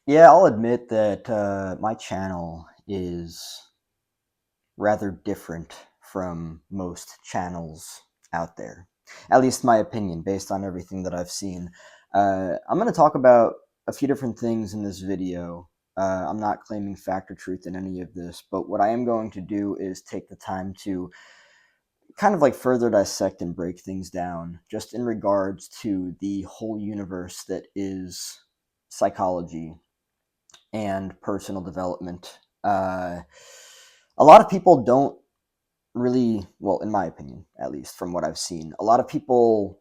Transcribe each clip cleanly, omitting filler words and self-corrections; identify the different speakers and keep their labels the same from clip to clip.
Speaker 1: Yeah, I'll admit that my channel is rather different from most channels out there. At least my opinion, based on everything that I've seen. I'm going to talk about a few different things in this video. I'm not claiming fact or truth in any of this, but what I am going to do is take the time to kind of like further dissect and break things down just in regards to the whole universe that is psychology and personal development. A lot of people don't really, well, in my opinion, at least from what I've seen, a lot of people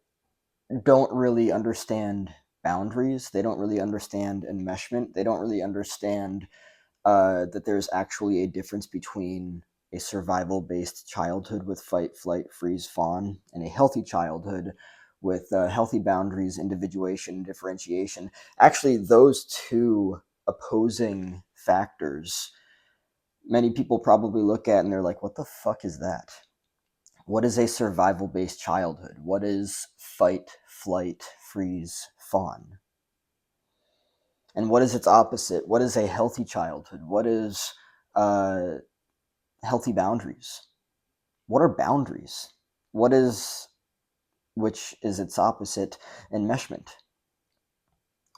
Speaker 1: don't really understand boundaries. They don't really understand enmeshment. They don't really understand that there's actually a difference between a survival based childhood with fight, flight, freeze, fawn, and a healthy childhood with healthy boundaries, individuation, and differentiation. Actually, those two opposing factors, many people probably look at and they're like, what the fuck is that? What is a survival based childhood? What is fight, flight, freeze, fawn? And what is its opposite? What is a healthy childhood? What is uh, healthy boundaries? What are boundaries? What is, which is its opposite, enmeshment?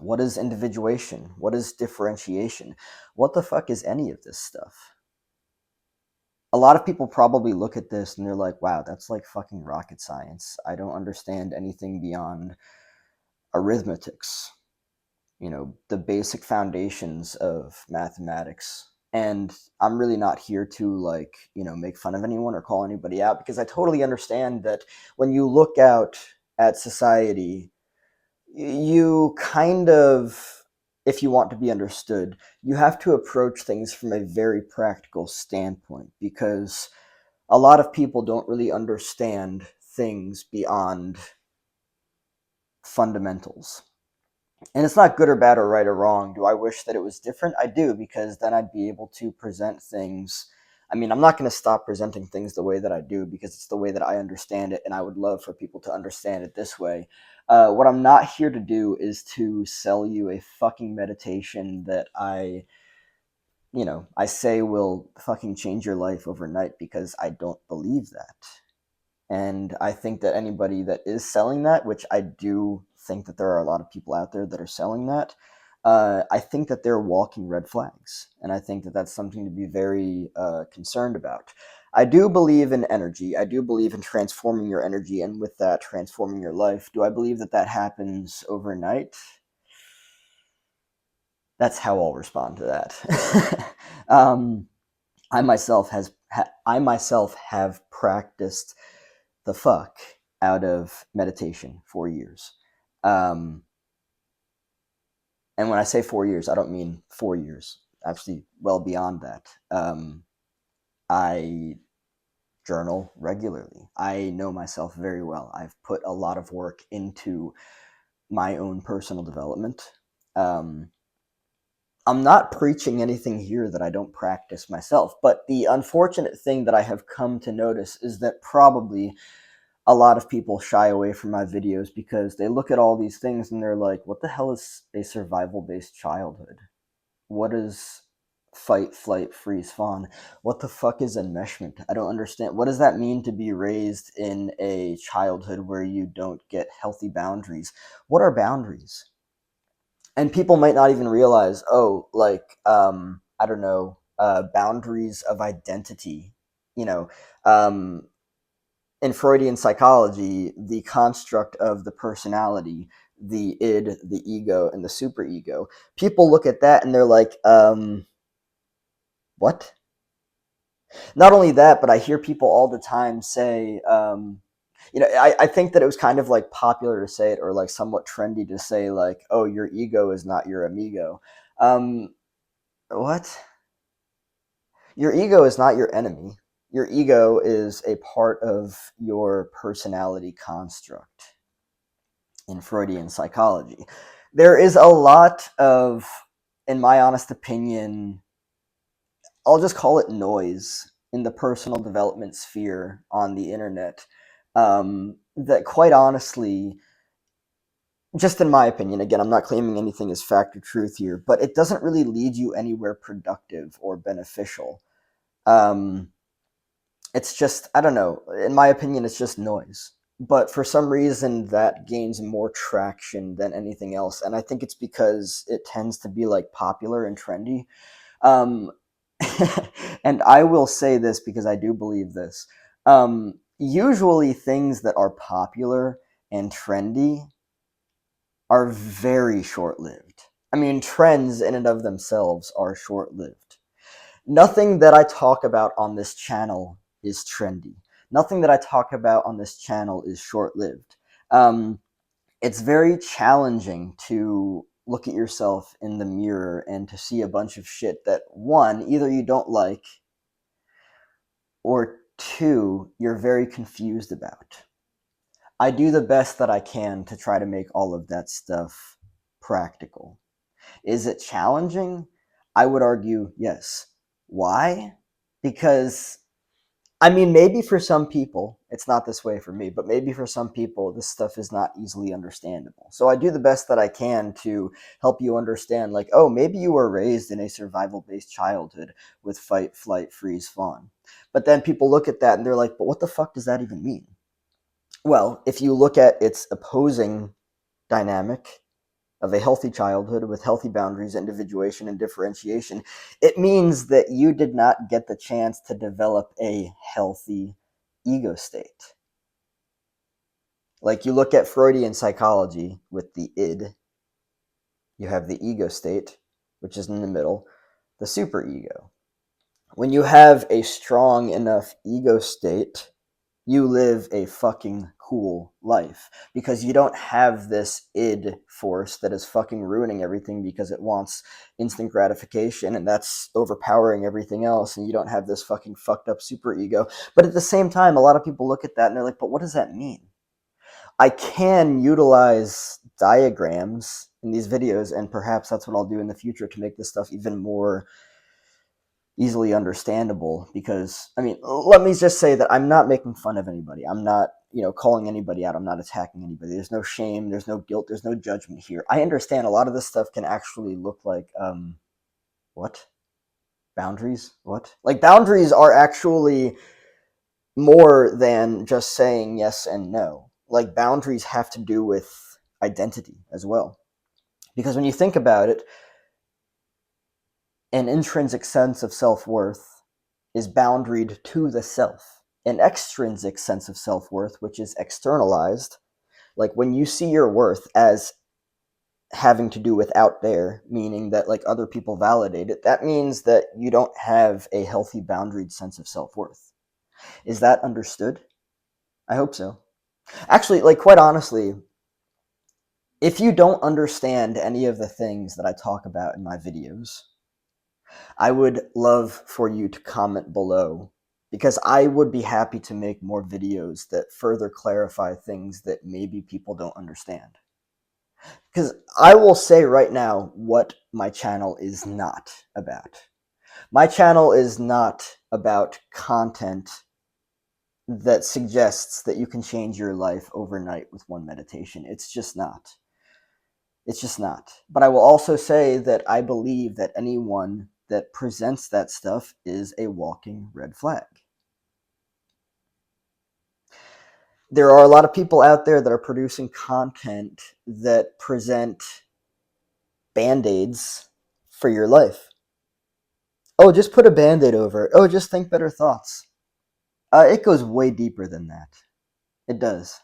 Speaker 1: What is individuation? What is differentiation? What the fuck is any of this stuff? A lot of people probably look at this and they're like, wow, that's like fucking rocket science. I don't understand anything beyond arithmetics, the basic foundations of mathematics. And I'm really not here to like, make fun of anyone or call anybody out because I totally understand that when you look out at society, you kind of, if you want to be understood, you have to approach things from a very practical standpoint because a lot of people don't really understand things beyond fundamentals. And it's not good or bad or right or wrong. Do I wish that it was different? I do, because then I'd be able to present things. I mean, I'm not going to stop presenting things the way that I do because it's the way that I understand it, and I would love for people to understand it this way. What I'm not here to do is to sell you a fucking meditation that I say will fucking change your life overnight because I don't believe that. And I think that anybody that is selling that, which I do think that there are a lot of people out there that are selling that, I think that they're walking red flags. And I think that that's something to be very concerned about. I do believe in energy. I do believe in transforming your energy and with that, transforming your life. Do I believe that that happens overnight? That's how I'll respond to that. um, I myself have practiced the fuck out of meditation for years. Um, and when I say 4 years, I don't mean 4 years. Actually, well beyond that. I journal regularly. I know myself very well. I've put a lot of work into my own personal development. Um, I'm not preaching anything here that I don't practice myself, but the unfortunate thing that I have come to notice is that probably a lot of people shy away from my videos because they look at all these things and they're like, what the hell is a survival based childhood? What is fight, flight, freeze, fawn? What the fuck is enmeshment? I don't understand. What does that mean to be raised in a childhood where you don't get healthy boundaries? What are boundaries? And people might not even realize, oh, like, I don't know, boundaries of identity. You know, um, in Freudian psychology, the construct of the personality, the id, the ego, and the superego, people look at that and they're like, what? Not only that, but I hear people all the time say, I think that it was kind of like popular to say it or like somewhat trendy to say, like, oh, your ego is not your amigo. Um, what? Your ego is not your enemy. Your ego is a part of your personality construct in Freudian psychology. There is a lot of, in my honest opinion, I'll just call it noise in the personal development sphere on the internet. That quite honestly just in my opinion, again, I'm not claiming anything is fact or truth here, but it doesn't really lead you anywhere productive or beneficial. Um, it's just, I don't know, in my opinion, it's just noise. But for some reason, that gains more traction than anything else. And I think it's because it tends to be like popular and trendy. Um, and I will say this because I do believe this. Usually, things that are popular and trendy are very short lived. I mean, trends in and of themselves are short lived. Nothing that I talk about on this channel is trendy. Nothing that I talk about on this channel is short lived. It's very challenging to look at yourself in the mirror and to see a bunch of shit that, one, either you don't like, or two, you're very confused about. I do the best that I can to try to make all of that stuff practical. Is it challenging? I would argue yes. Why? Because, I mean, maybe for some people, it's not this way for me, but maybe for some people, this stuff is not easily understandable. So I do the best that I can to help you understand, like, oh, maybe you were raised in a survival based childhood with fight, flight, freeze, fawn. But then people look at that and they're like, but what the fuck does that even mean? Well, if you look at its opposing dynamic of a healthy childhood with healthy boundaries, individuation, and differentiation, it means that you did not get the chance to develop a healthy ego state. Like you look at Freudian psychology with the id, you have the ego state, which is in the middle, the superego. When you have a strong enough ego state, you live a fucking cool life because you don't have this id force that is fucking ruining everything because it wants instant gratification and that's overpowering everything else, and you don't have this fucking fucked up super ego. But at the same time, a lot of people look at that and they're like, but what does that mean? I can utilize diagrams in these videos, and perhaps that's what I'll do in the future to make this stuff even more easily understandable. Because, I mean, let me just say that I'm not making fun of anybody. I'm not, calling anybody out. I'm not attacking anybody. There's no shame, there's no guilt, there's no judgment here. I understand a lot of this stuff can actually look like what? Boundaries? What? Like, boundaries are actually more than just saying yes and no. Like, boundaries have to do with identity as well. Because when you think about it, an intrinsic sense of self-worth is boundaried to the self. An extrinsic sense of self-worth, which is externalized, like when you see your worth as having to do with out there, meaning that like other people validate it, that means that you don't have a healthy boundaried sense of self-worth. Is that understood? I hope so. Actually, like quite honestly, if you don't understand any of the things that I talk about in my videos, I would love for you to comment below, because I would be happy to make more videos that further clarify things that maybe people don't understand. Because I will say right now what my channel is not about. My channel is not about content that suggests that you can change your life overnight with one meditation. It's just not. It's just not. But I will also say that I believe that anyone that presents that stuff is a walking red flag. There are a lot of people out there that are producing content that present band-aids for your life. Oh, just put a band-aid over it. Oh, just think better thoughts. It goes way deeper than that. It does.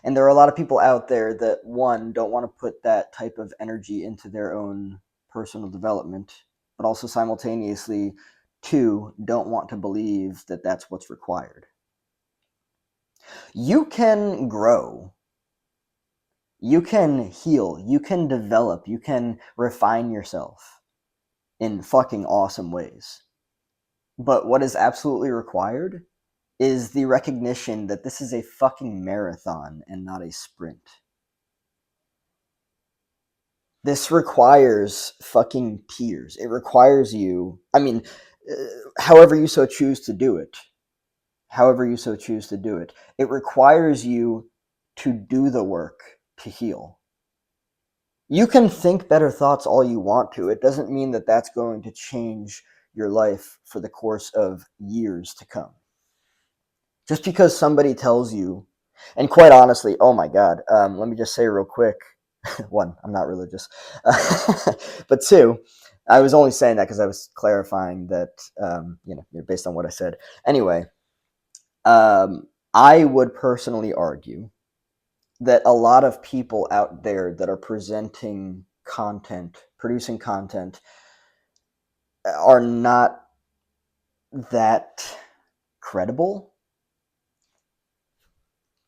Speaker 1: And there are a lot of people out there that, one, don't want to put that type of energy into their own personal development, but also simultaneously, two, don't want to believe that that's what's required. You can grow. You can heal. You can develop. You can refine yourself in fucking awesome ways. But what is absolutely required is the recognition that this is a fucking marathon and not a sprint. This requires fucking tears. It requires you, I mean, however you so choose to do it, however you so choose to do it, it requires you to do the work to heal. You can think better thoughts all you want to. It doesn't mean that that's going to change your life for the course of years to come. Just because somebody tells you, and quite honestly, oh my God, let me just say real quick. One, I'm not religious. But two, I was only saying that because I was clarifying that, based on what I said. Anyway, I would personally argue that a lot of people out there that are presenting content, producing content, are not that credible.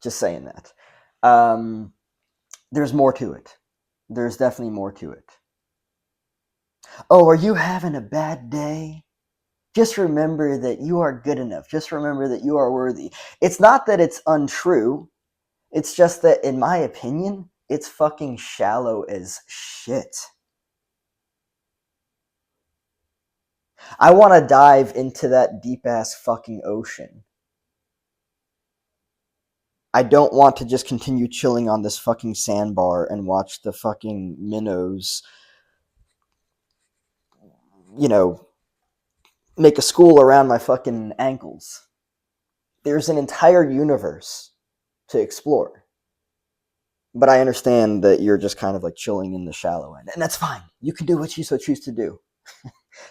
Speaker 1: Just saying that. There's more to it. There's definitely more to it. Oh, are you having a bad day? Just remember that you are good enough. Just remember that you are worthy. It's not that it's untrue. It's just that, in my opinion, it's fucking shallow as shit. I want to dive into that deep ass fucking ocean. I don't want to just continue chilling on this fucking sandbar and watch the fucking minnows, you know, make a school around my fucking ankles. There's an entire universe to explore. But I understand that you're just kind of like chilling in the shallow end. And that's fine. You can do what you so choose to do.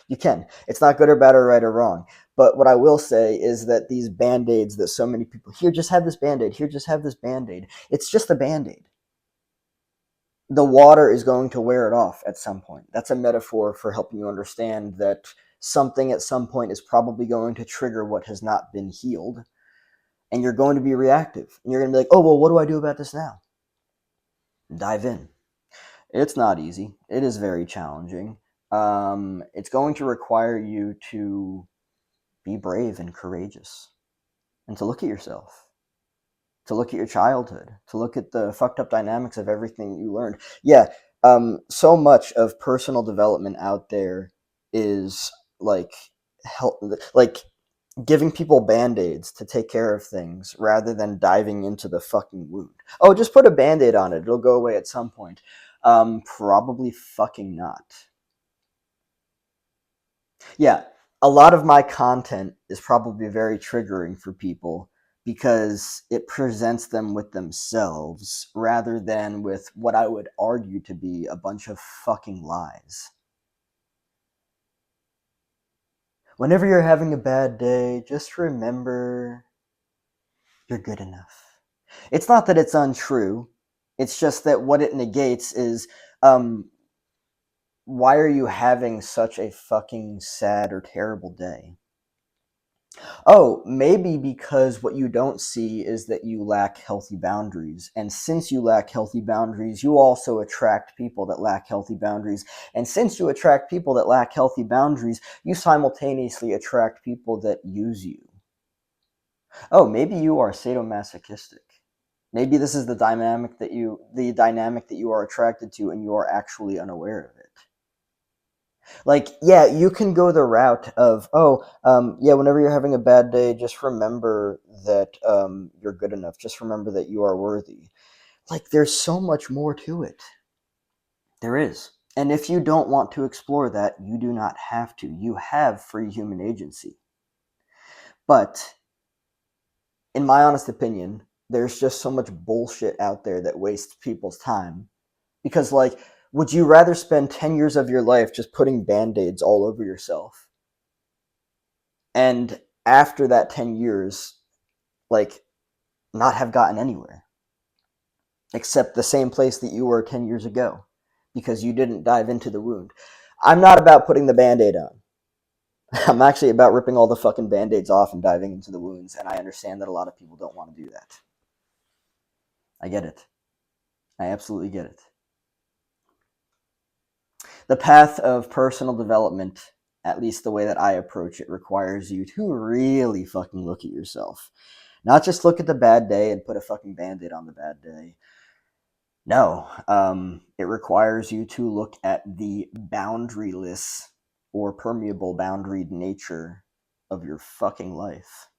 Speaker 1: You can. It's not good or bad or right or wrong. But what I will say is that these band-aids that so many people, here, just have this band-aid, here, just have this band-aid. It's just a band-aid. The water is going to wear it off at some point. That's a metaphor for helping you understand that something at some point is probably going to trigger what has not been healed. And you're going to be reactive. And you're going to be like, oh, well, what do I do about this now? Dive in. It's not easy. It is very challenging. It's going to require you to be brave and courageous, and to look at yourself, to look at your childhood, to look at the fucked up dynamics of everything you learned. Yeah, so much of personal development out there is like help, like giving people band-aids to take care of things rather than diving into the fucking wound. Oh, just put a band-aid on it. It'll go away at some point. Probably fucking not. Yeah, a lot of my content is probably very triggering for people because it presents them with themselves rather than with what I would argue to be a bunch of fucking lies. Whenever you're having a bad day, just remember you're good enough. It's not that it's untrue. It's just that what it negates is, why are you having such a fucking sad or terrible day? Oh, maybe because what you don't see is that you lack healthy boundaries. And since you lack healthy boundaries, you also attract people that lack healthy boundaries. And since you attract people that lack healthy boundaries, you simultaneously attract people that use you. Oh, maybe you are sadomasochistic. Maybe this is the dynamic that you are attracted to and you are actually unaware of it. Like, yeah, you can go the route of, yeah, whenever you're having a bad day, just remember that you're good enough. Just remember that you are worthy. Like, there's so much more to it. There is. And if you don't want to explore that, you do not have to. You have free human agency. But, in my honest opinion, there's just so much bullshit out there that wastes people's time. Because, like, would you rather spend 10 years of your life just putting band-aids all over yourself? And after that 10 years, like, not have gotten anywhere except the same place that you were 10 years ago because you didn't dive into the wound. I'm not about putting the band-aid on. I'm actually about ripping all the fucking band-aids off and diving into the wounds, and I understand that a lot of people don't want to do that. I get it. I absolutely get it. The path of personal development, at least the way that I approach it, requires you to really fucking look at yourself. Not just look at the bad day and put a fucking band-aid on the bad day. No, it requires you to look at the boundaryless or permeable boundaried nature of your fucking life.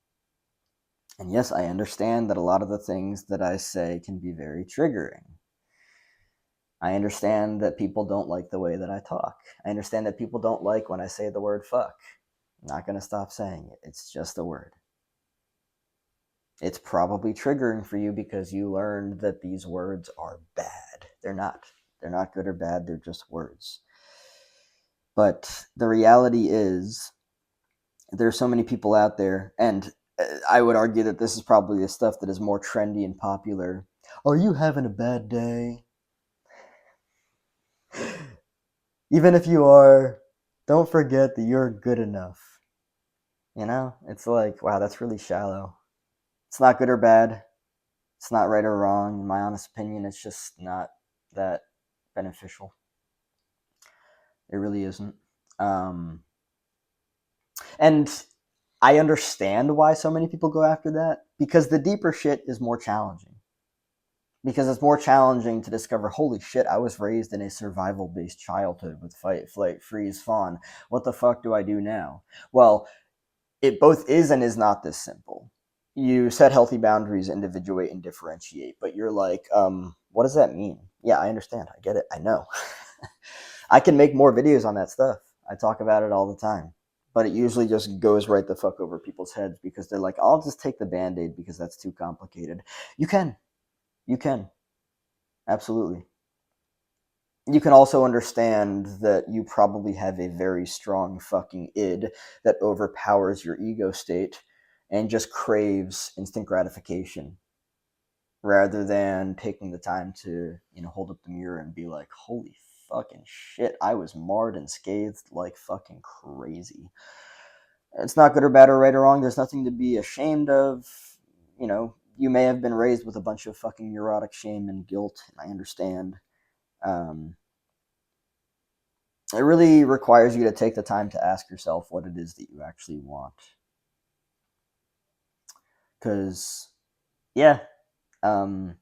Speaker 1: And yes, I understand that a lot of the things that I say can be very triggering. I understand that people don't like the way that I talk. I understand that people don't like when I say the word fuck. I'm not going to stop saying it. It's just a word. It's probably triggering for you because you learned that these words are bad. They're not. They're not good or bad. They're just words. But the reality is, there's so many people out there, and I would argue that this is probably the stuff that is more trendy and popular. Are you having a bad day? Even if you are, don't forget that you're good enough. You know? It's like, wow, that's really shallow. It's not good or bad. It's not right or wrong. In my honest opinion, it's just not that beneficial. It really isn't. And I understand why so many people go after that, because the deeper shit is more challenging. Because it's more challenging to discover, holy shit, I was raised in a survival-based childhood with fight, flight, freeze, fawn. What the fuck do I do now? Well, it both is and is not this simple. You set healthy boundaries, individuate and differentiate, but you're like, what does that mean? Yeah, I understand. I get it. I know. I can make more videos on that stuff. I talk about it all the time. But it usually just goes right the fuck over people's heads because they're like, I'll just take the Band-Aid because that's too complicated. You can. You can. Absolutely. You can also understand that you probably have a very strong fucking id that overpowers your ego state and just craves instant gratification rather than taking the time to, hold up the mirror and be like, holy fucking shit, I was marred and scathed like fucking crazy. It's not good or bad or right or wrong. There's nothing to be ashamed of. You may have been raised with a bunch of fucking neurotic shame and guilt, and I understand. It really requires you to take the time to ask yourself what it is that you actually want. Because, yeah, in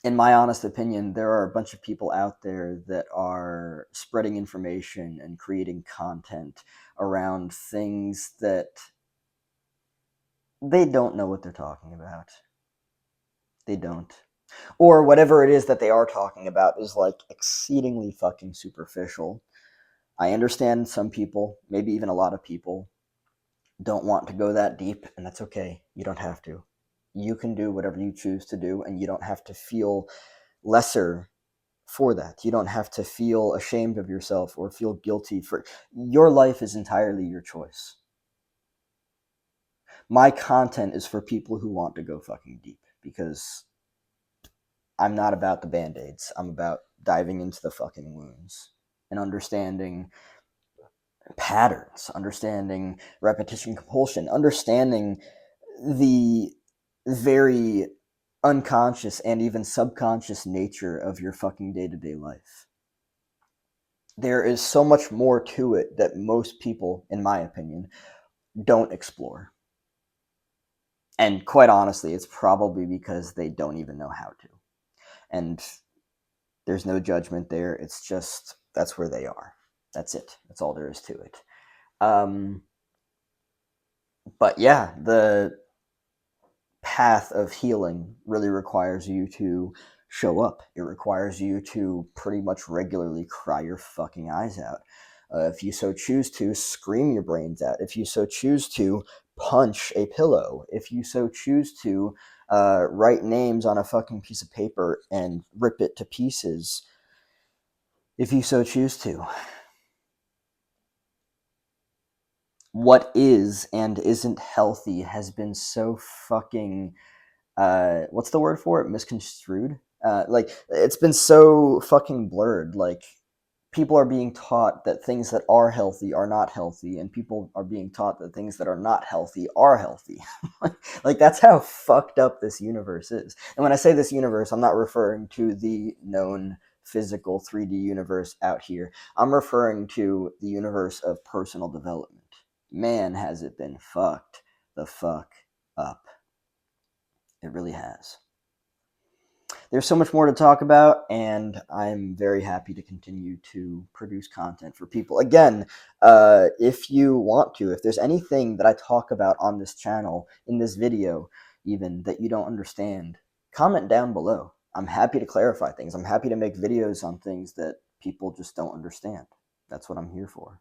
Speaker 1: my honest opinion, there are a bunch of people out there that are spreading information and creating content around things that they don't know what they're talking about. They don't. Or whatever it is that they are talking about is like exceedingly fucking superficial. I understand some people, maybe even a lot of people, don't want to go that deep, and that's okay. You don't have to. You can do whatever you choose to do, and you don't have to feel lesser for that. You don't have to feel ashamed of yourself or feel guilty for your life is entirely your choice. My content is for people who want to go fucking deep because I'm not about the band-aids. I'm about diving into the fucking wounds and understanding patterns, understanding repetition compulsion, understanding the very unconscious and even subconscious nature of your fucking day-to-day life. There is so much more to it that most people, in my opinion, don't explore. And quite honestly, it's probably because they don't even know how to. And there's no judgment there. It's just, that's where they are. That's it. That's all there is to it. But yeah, the path of healing really requires you to show up. It requires you to pretty much regularly cry your fucking eyes out. If you so choose to, scream your brains out. If you so choose to, punch a pillow. If you so choose to, write names on a fucking piece of paper and rip it to pieces. If you so choose to. What is and isn't healthy has been so fucking what's the word for it? Misconstrued. Like it's been so fucking blurred. Like people are being taught that things that are healthy are not healthy, and people are being taught that things that are not healthy are healthy. Like that's how fucked up this universe is. And when I say this universe, I'm not referring to the known physical 3D universe out here. I'm referring to the universe of personal development. Man, has it been fucked the fuck up. It really has. There's so much more to talk about, and I'm very happy to continue to produce content for people. Again, if you want to, if there's anything that I talk about on this channel, in this video, even, that you don't understand, comment down below. I'm happy to clarify things. I'm happy to make videos on things that people just don't understand. That's what I'm here for.